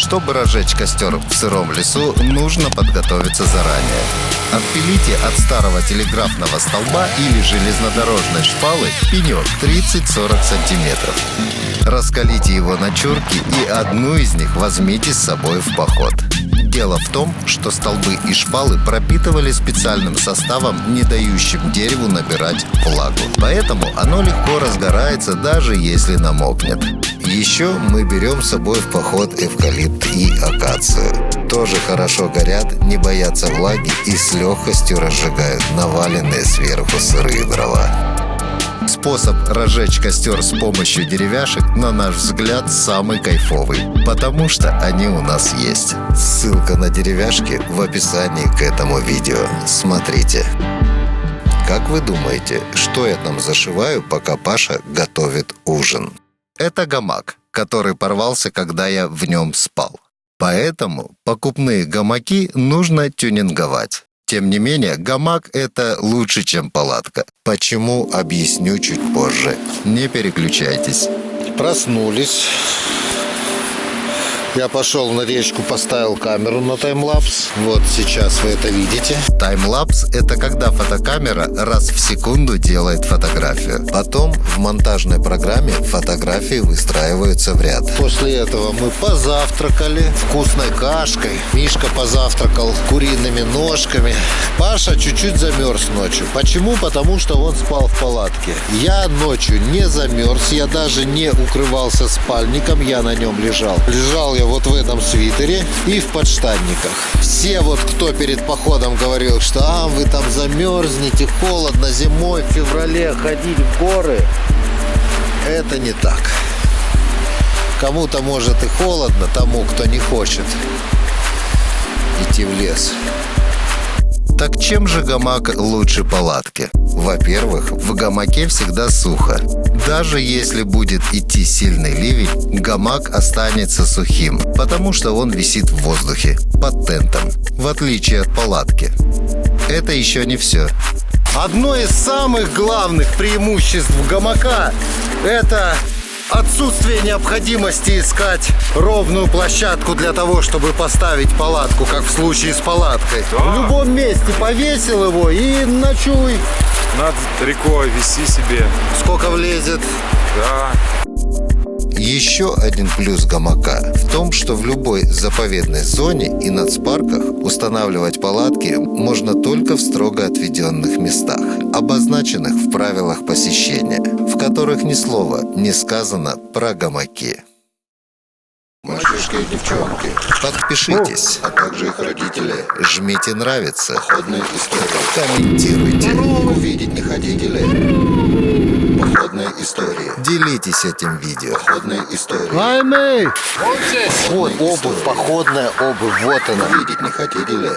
Чтобы разжечь костер в сыром лесу, нужно подготовиться заранее. Отпилите от старого телеграфного столба или железнодорожной шпалы пенек 30-40 сантиметров. Раскалите его на чурки и одну из них возьмите с собой в поход. Дело в том, что столбы и шпалы пропитывали специальным составом, не дающим дереву набирать влагу. Поэтому оно легко разгорается, даже если намокнет. Еще мы берем с собой в поход эвкалипт и акацию. Тоже хорошо горят, не боятся влаги и с легкостью разжигают наваленные сверху сырые дрова. Способ разжечь костер с помощью деревяшек, на наш взгляд, самый кайфовый, потому что они у нас есть. Ссылка на деревяшки в описании к этому видео. Смотрите. Как вы думаете, что я там зашиваю, пока Паша готовит ужин? Это гамак, который порвался, когда я в нем спал. Поэтому покупные гамаки нужно тюнинговать. Тем не менее, гамак – это лучше, чем палатка. Почему, объясню чуть позже. Не переключайтесь. Проснулись. Я пошел на речку, поставил камеру на таймлапс. Вот сейчас вы это видите. Таймлапс – это когда фотокамера раз в секунду делает фотографию. Потом в монтажной программе фотографии выстраиваются в ряд. После этого мы позавтракали вкусной кашкой. Мишка позавтракал куриными ножками. Паша чуть-чуть замерз ночью. Почему? Потому что он спал в палатке. Я ночью не замерз, я даже не укрывался спальником, я на нем лежал. Лежал я вот в этом свитере и в подштанниках. Все вот, кто перед походом говорил, что вы там замерзнете, холодно зимой, в феврале ходить в горы, это не так. Кому-то может и холодно, тому, кто не хочет идти в лес. Так чем же гамак лучше палатки? Во-первых, в гамаке всегда сухо. Даже если будет идти сильный ливень, гамак останется сухим, потому что он висит в воздухе, под тентом, в отличие от палатки. Это еще не все. Одно из самых главных преимуществ гамака – это отсутствие необходимости искать ровную площадку для того, чтобы поставить палатку, как в случае с палаткой. Да. В любом месте повесил его и ночуй. Над рекой виси себе. Сколько влезет. Да. Еще один плюс гамака в том, что в любой заповедной зоне и нацпарках устанавливать палатки можно только в строго отведенных местах, обозначенных в правилах посещения, в которых ни слова не сказано про гамаки. Мальчишки и девчонки, подпишитесь, а также их родители. Жмите нравится. Походные истории. Комментируйте. Увидеть не хотите ли? Походные истории. Делитесь этим видео. Походные истории. Вот обувь, походная обувь. Вот она. Видеть не хотите ли?